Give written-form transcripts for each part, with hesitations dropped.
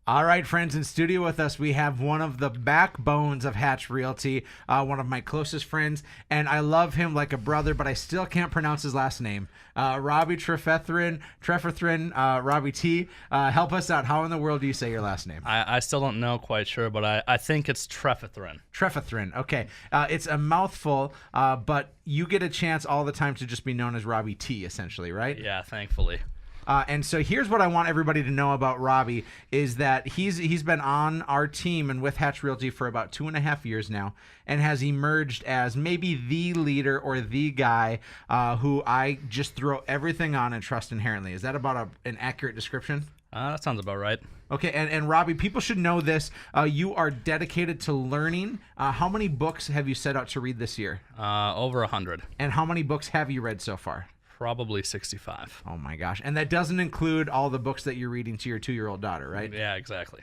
All right, friends, in studio with us, we have one of the backbones of Hatch Realty, one of my closest friends, and I love him like a brother, but I still can't pronounce his last name. Robbie Trefethren, Robbie T. Help us out. How in the world do you say your last name? I still don't know quite sure, but I think it's Trefethren. Trefethren. Okay. It's a mouthful, but you get a chance all the time to just be known as Robbie T, essentially, right? Yeah, thankfully. And so here's what I want everybody to know about Robbie is that he's been on our team and with Hatch Realty for about 2.5 years now and has emerged as maybe the leader or the guy who I just throw everything on and trust inherently. Is that about an accurate description? That sounds about right. Okay, and Robbie, people should know this. You are dedicated to learning. How many books have you set out to read this year? Over 100. And how many books have you read so far? Probably 65. Oh my gosh. And that doesn't include all the books that you're reading to your 2-year-old daughter, right? Yeah, exactly.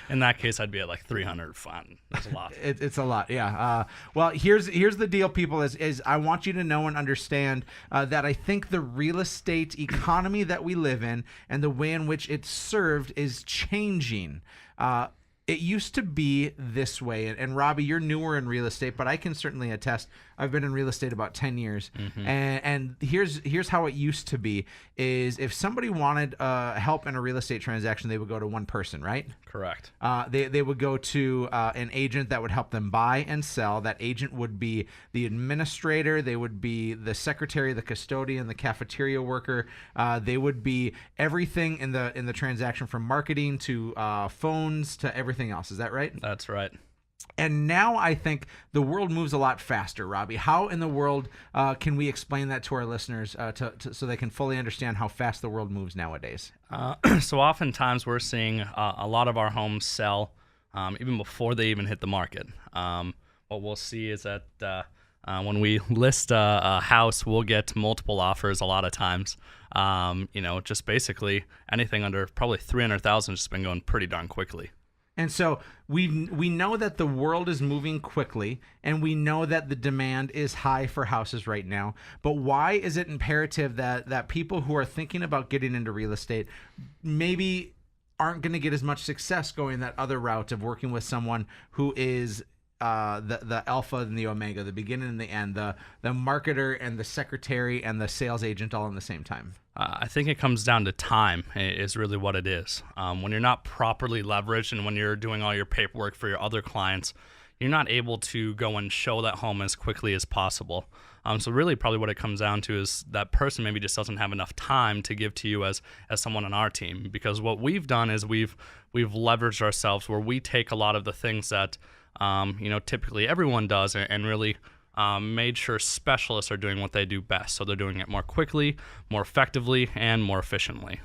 In that case, I'd be at like 300. Fun. That's a lot. It's a lot, yeah. Well, here's the deal, people, is I want you to know and understand that I think the real estate economy that we live in and the way in which it's served is changing. It used to be this way, and Robbie, you're newer in real estate, but I can certainly attest. I've been in real estate about 10 years, and here's how it used to be: is if somebody wanted help in a real estate transaction, they would go to one person, right? Correct. They would go to an agent that would help them buy and sell. That agent would be the administrator. They would be the secretary, the custodian, the cafeteria worker. They would be everything in the transaction, from marketing to phones to everything else. Is that right? That's right. And now I think the world moves a lot faster, Robbie. How in the world can we explain that to our listeners so they can fully understand how fast the world moves nowadays? So oftentimes we're seeing a lot of our homes sell even before they even hit the market. What we'll see is that when we list a house, we'll get multiple offers a lot of times. Just basically anything under probably 300,000 has just been going pretty darn quickly. And so we know that the world is moving quickly, and we know that the demand is high for houses right now. But why is it imperative that people who are thinking about getting into real estate maybe aren't going to get as much success going that other route of working with someone who is the alpha and the omega, the beginning and the end, the marketer and the secretary and the sales agent all in the same time? I think it comes down to time is really what it is. When you're not properly leveraged and when you're doing all your paperwork for your other clients, you're not able to go and show that home as quickly as possible. So really probably what it comes down to is that person maybe just doesn't have enough time to give to you as someone on our team. Because what we've done is we've leveraged ourselves where we take a lot of the things that typically everyone does and really made sure specialists are doing what they do best. So they're doing it more quickly, more effectively, and more efficiently.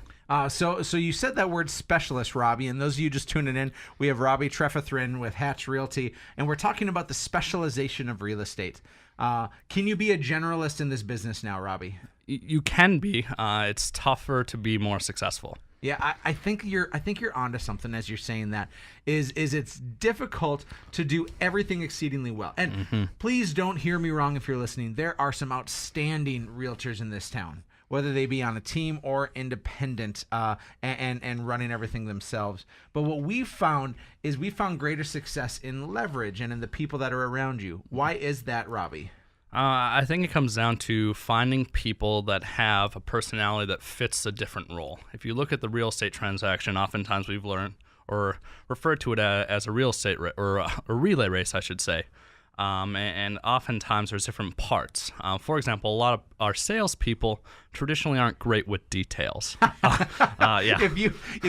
So you said that word specialist, Robbie, and those of you just tuning in, we have Robbie Trefethren with Hatch Realty, and we're talking about the specialization of real estate. Can you be a generalist in this business now, Robbie? You can be. It's tougher to be more successful. Yeah, I think you're onto something as you're saying that. Is it's difficult to do everything exceedingly well. And please don't hear me wrong if you're listening. There are some outstanding realtors in this town, whether they be on a team or independent and running everything themselves. But what we've found is greater success in leverage and in the people that are around you. Why is that, Robbie? I think it comes down to finding people that have a personality that fits a different role. If you look at the real estate transaction, oftentimes we've learned or referred to it as a real estate or a relay race, I should say. And oftentimes there's different parts. For example, a lot of our salespeople traditionally aren't great with details. Yeah. If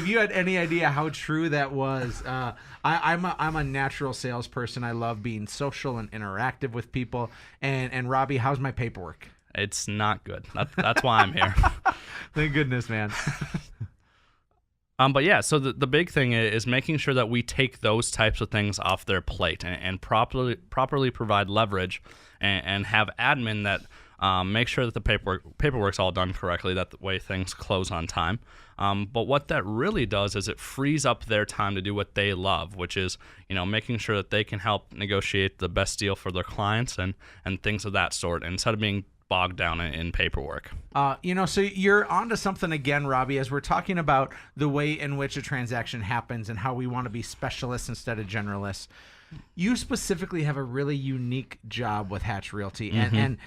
you had any idea how true that was, I'm a natural salesperson. I love being social and interactive with people. And Robbie, how's my paperwork? It's not good. That's why I'm here. Thank goodness, man. But yeah, so the big thing is making sure that we take those types of things off their plate and properly provide leverage and have admin that make sure that the paperwork's all done correctly, that the way things close on time. But what that really does is it frees up their time to do what they love, which is making sure that they can help negotiate the best deal for their clients and things of that sort, instead of being bogged down in paperwork. So you're onto something again, Robbie, as we're talking about the way in which a transaction happens and how we want to be specialists instead of generalists. You specifically have a really unique job with Hatch Realty, and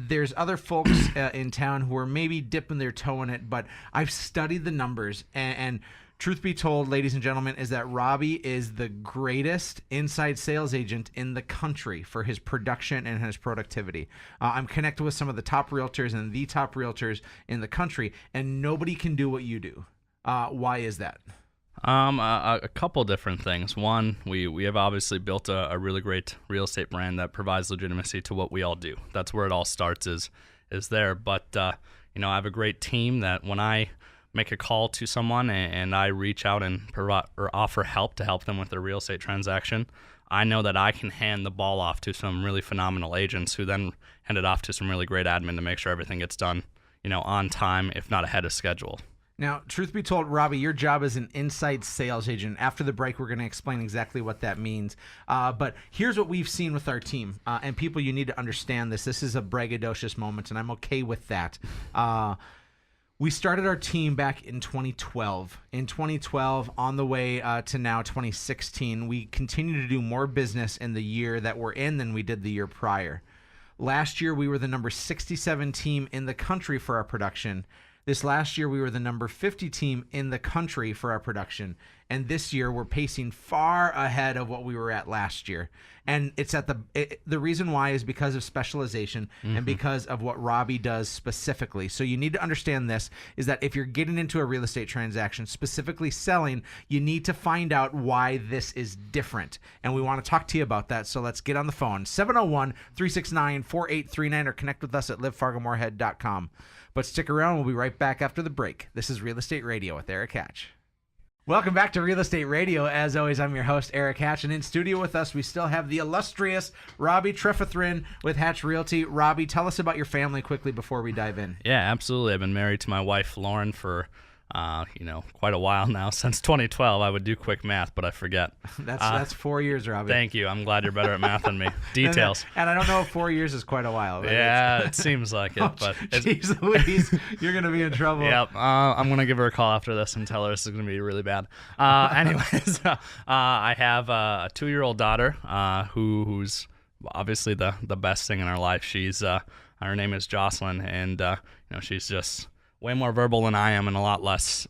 there's other folks in town who are maybe dipping their toe in it, but I've studied the numbers, and truth be told, ladies and gentlemen, is that Robbie is the greatest inside sales agent in the country for his production and his productivity. I'm connected with some of the top realtors and the top realtors in the country, and nobody can do what you do. Why is that? A couple different things. One, we have obviously built a really great real estate brand that provides legitimacy to what we all do. That's where it all starts is there. But, I have a great team that when I make a call to someone and I reach out and provide or offer help to help them with their real estate transaction, I know that I can hand the ball off to some really phenomenal agents who then hand it off to some really great admin to make sure everything gets done, on time, if not ahead of schedule. Now, truth be told, Robbie, your job is an inside sales agent. After the break, we're going to explain exactly what that means. But here's what we've seen with our team. And people, you need to understand this. This is a braggadocious moment, and I'm okay with that. We started our team back in 2012. In 2012, on the way to now 2016, we continue to do more business in the year that we're in than we did the year prior. Last year, we were the number 67 team in the country for our production. This last year, we were the number 50 team in the country for our production. And this year, we're pacing far ahead of what we were at last year. And it's at the reason why is because of specialization and because of what Robbie does specifically. So you need to understand this, is that if you're getting into a real estate transaction, specifically selling, you need to find out why this is different. And we want to talk to you about that. So let's get on the phone. 701-369-4839 or connect with us at livefargomoorhead.com. But stick around. We'll be right back after the break. This is Real Estate Radio with Erik Hatch. Welcome back to Real Estate Radio. As always, I'm your host, Erik Hatch, and in studio with us, we still have the illustrious Robbie Trefethren with Hatch Realty. Robbie, tell us about your family quickly before we dive in. Yeah, absolutely. I've been married to my wife, Lauren, for quite a while now, since 2012. I would do quick math, but I forget. That's 4 years, Robbie. Thank you. I'm glad you're better at math than me. Details. And I don't know if 4 years is quite a while. Yeah, it seems like it. But jeez Louise, you're going to be in trouble. Yep. I'm going to give her a call after this and tell her this is going to be really bad. Anyways, I have a 2-year-old daughter who's obviously the best thing in our life. She's her name is Jocelyn, and she's just way more verbal than I am and a lot less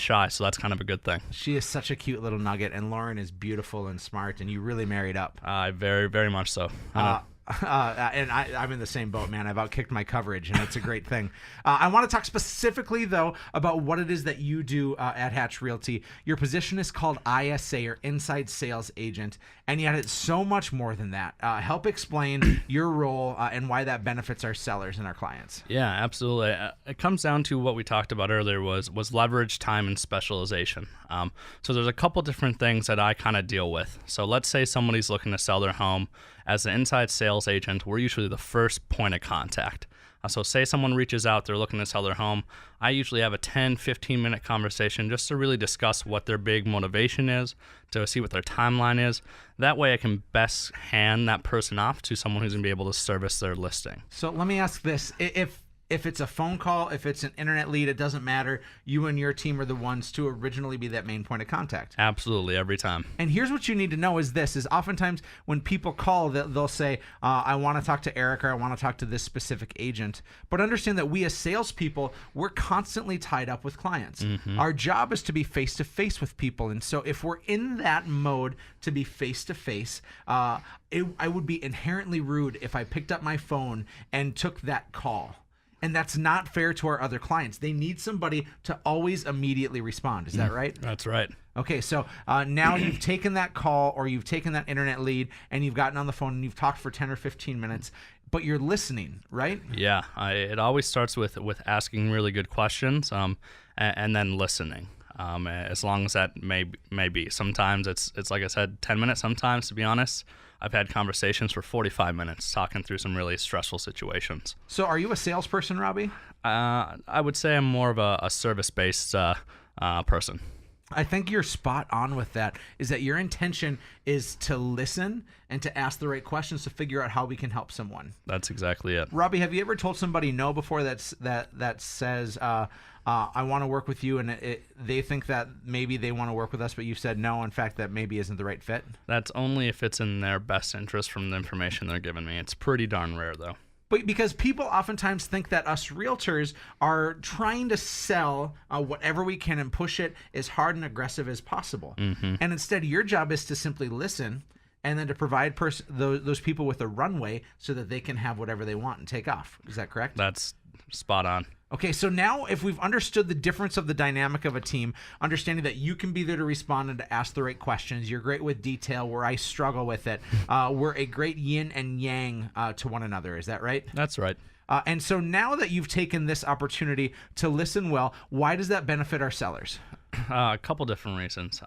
shy, so that's kind of a good thing. She is such a cute little nugget, and Lauren is beautiful and smart, and you really married up. Very, very much so. And I'm in the same boat, man. I've outkicked my coverage, and it's a great thing. I want to talk specifically, though, about what it is that you do at Hatch Realty. Your position is called ISA, or Inside Sales Agent, and yet it's so much more than that. Help explain your role and why that benefits our sellers and our clients. Yeah, absolutely. It comes down to what we talked about earlier was leverage, time, and specialization. So there's a couple different things that I kind of deal with. So let's say somebody's looking to sell their home. As an inside sales agent, we're usually the first point of contact. So say someone reaches out, they're looking to sell their home. I usually have a 10, 15-minute conversation just to really discuss what their big motivation is, to see what their timeline is. That way I can best hand that person off to someone who's going to be able to service their listing. So let me ask this. If it's a phone call, if it's an internet lead, it doesn't matter. You and your team are the ones to originally be that main point of contact. Absolutely, every time. And here's what you need to know is this, is oftentimes when people call, they'll say, I want to talk to Erik, or I want to talk to this specific agent. But understand that we as salespeople, we're constantly tied up with clients. Our job is to be face-to-face with people. And so if we're in that mode to be face-to-face, I would be inherently rude if I picked up my phone and took that call. And that's not fair to our other clients. They need somebody to always immediately respond. Is that right? That's right. Okay, so now you've taken that call or you've taken that internet lead and you've gotten on the phone and you've talked for 10 or 15 minutes, but you're listening, right? Yeah, it always starts with asking really good questions and then listening. As long as that may be. Sometimes it's like I said, 10 minutes. Sometimes, to be honest, I've had conversations for 45 minutes talking through some really stressful situations. So are you a salesperson, Robbie? I would say I'm more of a service-based person. I think you're spot on with that, is that your intention is to listen and to ask the right questions to figure out how we can help someone. That's exactly it. Robbie, have you ever told somebody no before that says, I want to work with you, and they think that maybe they want to work with us, but you've said no, in fact, that maybe isn't the right fit? That's only if it's in their best interest from the information they're giving me. It's pretty darn rare, though. But because people oftentimes think that us realtors are trying to sell whatever we can and push it as hard and aggressive as possible. And instead, your job is to simply listen and then to provide those people with a runway so that they can have whatever they want and take off. Is that correct? That's spot on. Okay, so now if we've understood the difference of the dynamic of a team, understanding that you can be there to respond and to ask the right questions, you're great with detail where I struggle with it. We're a great yin and yang to one another. Is that right? That's right. And so now that you've taken this opportunity to listen well, why does that benefit our sellers? A couple different reasons.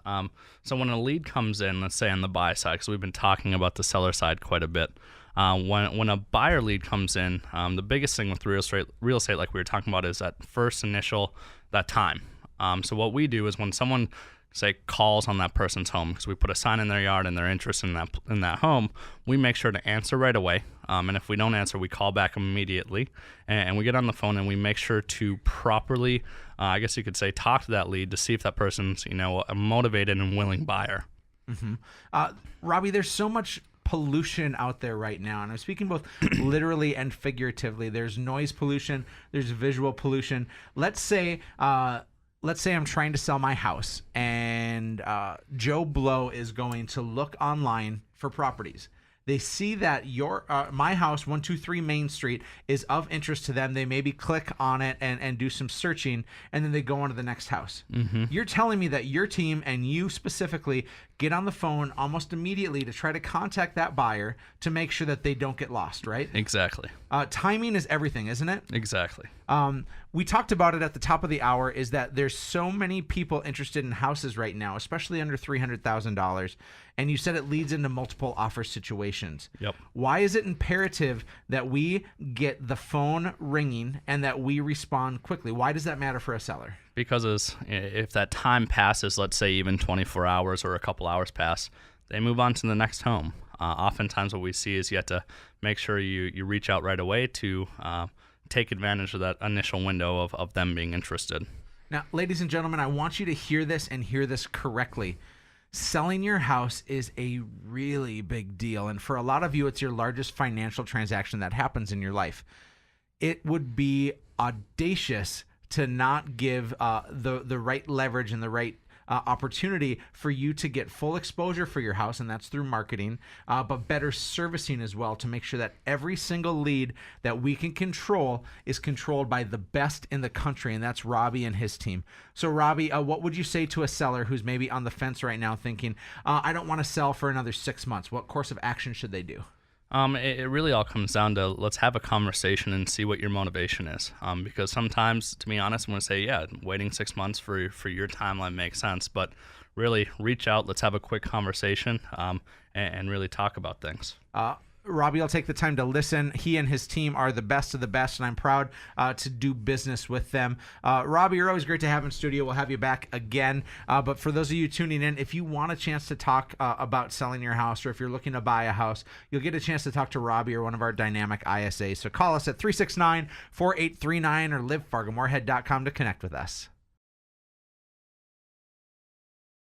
So when a lead comes in, let's say on the buy side, because we've been talking about the seller side quite a bit. When a buyer lead comes in, the biggest thing with real estate, like we were talking about, is that first initial, that time. So what we do is when someone, say, calls on that person's home, because we put a sign in their yard and they're interested in that home, we make sure to answer right away. And if we don't answer, we call back immediately, and we get on the phone and we make sure to properly, I guess you could say, talk to that lead to see if that person's, a motivated and willing buyer. Robbie, there's so much pollution out there right now, and I'm speaking both literally and figuratively. There's noise pollution, there's visual pollution. Let's say I'm trying to sell my house, and Joe Blow is going to look online for properties. They see that my house, 123 Main Street, is of interest to them. They maybe click on it and do some searching, and then they go on to the next house. You're telling me that your team and you specifically get on the phone almost immediately to try to contact that buyer to make sure that they don't get lost, right? Exactly. Timing is everything, isn't it? Exactly. We talked about it at the top of the hour, is that there's so many people interested in houses right now, especially under $300,000. And you said it leads into multiple offer situations. Yep. Why is it imperative that we get the phone ringing and that we respond quickly? Why does that matter for a seller? Because if that time passes, let's say even 24 hours or a couple hours pass, they move on to the next home. Oftentimes what we see is you have to make sure you reach out right away to take advantage of that initial window of them being interested. Now, ladies and gentlemen, I want you to hear this and hear this correctly. Selling your house is a really big deal, and for a lot of you, it's your largest financial transaction that happens in your life. It would be audacious to not give the right leverage and the right opportunity for you to get full exposure for your house, and that's through marketing, but better servicing as well, to make sure that every single lead that we can control is controlled by the best in the country, and that's Robbie and his team. So Robbie, what would you say to a seller who's maybe on the fence right now thinking, I don't want to sell for another 6 months? What course of action should they do? It really all comes down to, let's have a conversation and see what your motivation is. Because sometimes, to be honest, I'm going to say, yeah, waiting 6 months for your timeline makes sense. But really, reach out. Let's have a quick conversation and really talk about things. Robbie will take the time to listen. He and his team are the best of the best, and I'm proud to do business with them. Robbie, you're always great to have in studio. We'll have you back again. But for those of you tuning in, if you want a chance to talk about selling your house, or if you're looking to buy a house, you'll get a chance to talk to Robbie or one of our dynamic ISAs. So call us at 369-4839 or livefargomoorhead.com to connect with us.